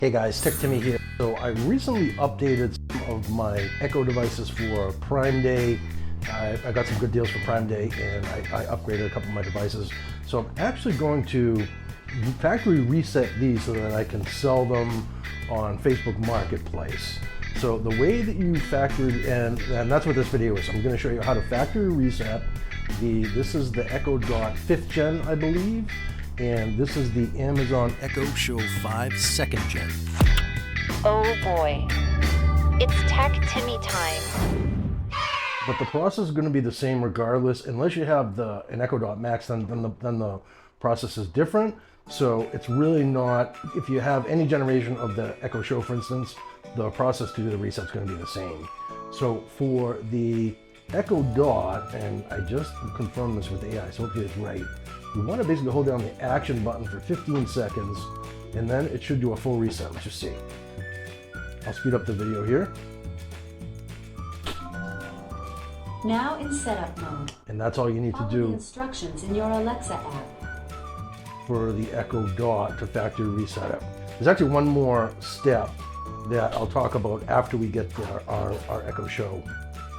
Hey guys, Tech Timmy here. So I recently updated some of my Echo devices for Prime Day. I got some good deals for Prime Day and I upgraded a couple of my devices. So I'm actually going to factory reset these so that I can sell them on Facebook Marketplace. So the way that you factory, and that's what this video is. I'm going to show you how to factory reset. This is the Echo Dot 5th Gen, I believe. And this is the Amazon Echo Show 5 2nd Gen. Oh boy, it's Tech Timmy time. But the process is going to be the same regardless, unless you have an Echo Dot Max, then the process is different. So it's really not, if you have any generation of the Echo Show, for instance, the process to do the reset is going to be the same. So for the Echo Dot, and I just confirmed this with AI, so hopefully it's right. You want to basically hold down the action button for 15 seconds, and then it should do a full reset. Let's just see. I'll speed up the video here. Now in setup mode. And that's all you need to Follow do the instructions in your Alexa app. for the Echo Dot to factory reset it. There's actually one more step that I'll talk about after we get to our Echo Show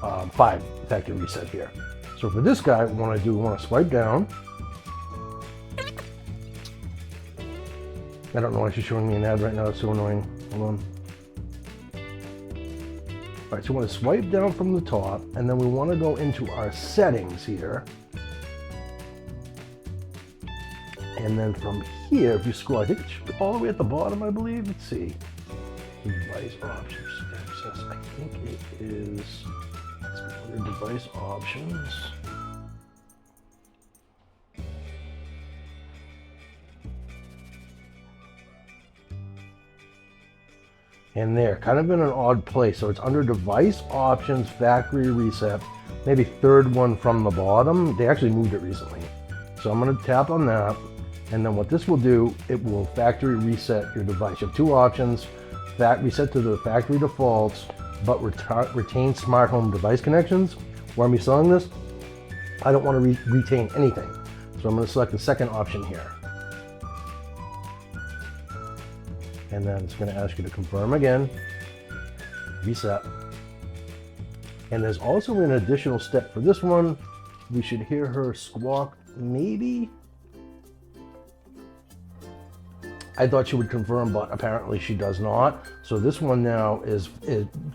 5 factory reset here. So for this guy, we want to swipe down. I don't know why she's showing me an ad right now. It's so annoying. Hold on. All right, so we want to swipe down from the top, and then we want to go into our settings here. And then from here, if you scroll, I think it should be all the way at the bottom, I believe. Let's see. Device options access. I think it is. Let's go under device options. And there, kind of in an odd place. So it's under device options, factory reset, maybe third one from the bottom. They actually moved it recently. So I'm going to tap on that. And then what this will do, it will factory reset your device. You have two options: reset to the factory defaults, but retain smart home device connections. Why am I selling this? I don't want to retain anything. So I'm going to select the second option here. And then it's going to ask you to confirm again, reset. And there's also an additional step for this one. We should hear her squawk, maybe. I thought she would confirm, but apparently she does not. So this one now is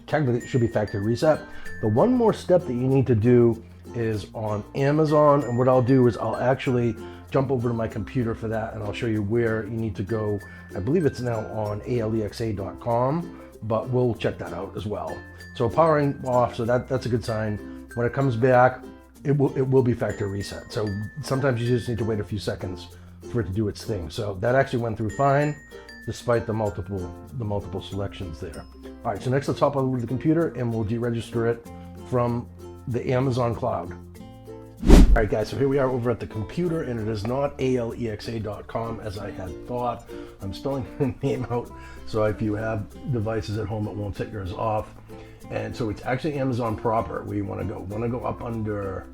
technically it should be factory reset. The one more step that you need to do is on Amazon. And what I'll do is I'll actually jump over to my computer for that, and I'll show you where you need to go. I believe it's now on alexa.com, but we'll check that out as well. So powering off, so that's a good sign. When it comes back, it will be factory reset. So sometimes you just need to wait a few seconds for it to do its thing. So that actually went through fine, despite the multiple selections there. All right, so next let's hop over to the computer and we'll deregister it from the Amazon cloud. All right guys, so here we are over at the computer, and it is not alexa.com as I had thought. I'm spelling her name out, so if you have devices at home, it won't set yours off. And so it's actually Amazon proper where you want to go up under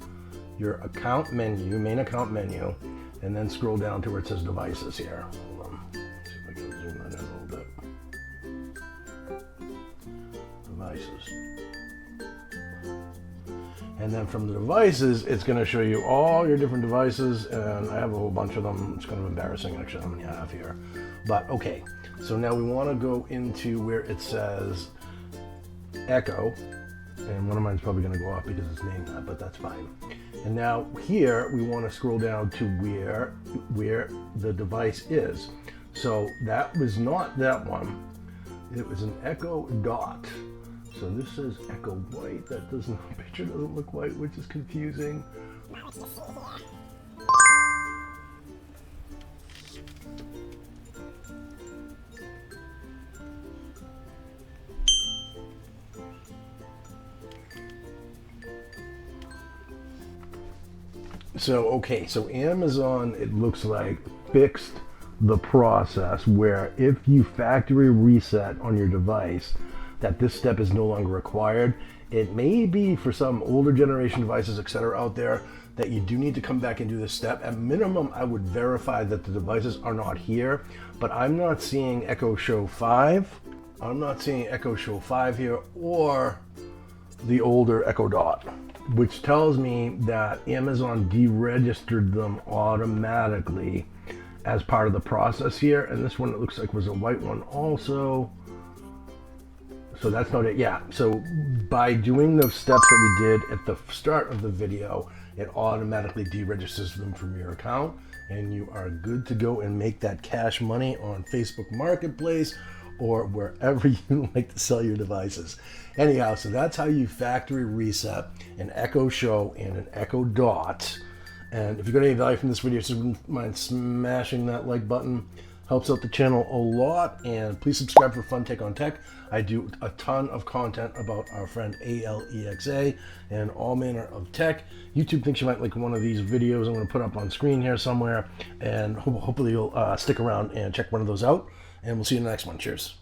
your account menu, main account menu, and then scroll down to where it says devices here. Hold on. Let's see if I can zoom that in a little bit. Devices. And then from the devices, it's going to show you all your different devices, and I have a whole bunch of them. It's kind of embarrassing actually how many I have here. But okay, so now we want to go into where it says Echo, and one of mine's probably going to go off because it's named that, but that's fine. And now here we want to scroll down to where the device is. So that was not that one. It was an Echo Dot. So this says Echo White. That picture doesn't look white, which is confusing. So, okay, so Amazon, it looks like, fixed the process where if you factory reset on your device, that this step is no longer required. It may be for some older generation devices, etc. out there, that you do need to come back and do this step. At minimum, I would verify that the devices are not here, but I'm not seeing Echo Show 5. I'm not seeing Echo Show 5 here or the older Echo Dot, which tells me that Amazon deregistered them automatically as part of the process here. And this one, it looks like was a white one also. So that's not it. Yeah, so by doing the steps that we did at the start of the video, it automatically deregisters them from your account, and you are good to go and make that cash money on Facebook Marketplace or wherever you like to sell your devices. Anyhow, so that's how you factory reset an Echo Show and an Echo Dot. And if you got any value from this video, so wouldn't mind smashing that like button. Helps out the channel a lot, and please subscribe for Fun Take on Tech. I do a ton of content about our friend Alexa and all manner of tech. YouTube thinks you might like one of these videos I'm going to put up on screen here somewhere, and hopefully you'll stick around and check one of those out, and we'll see you in the next one. Cheers.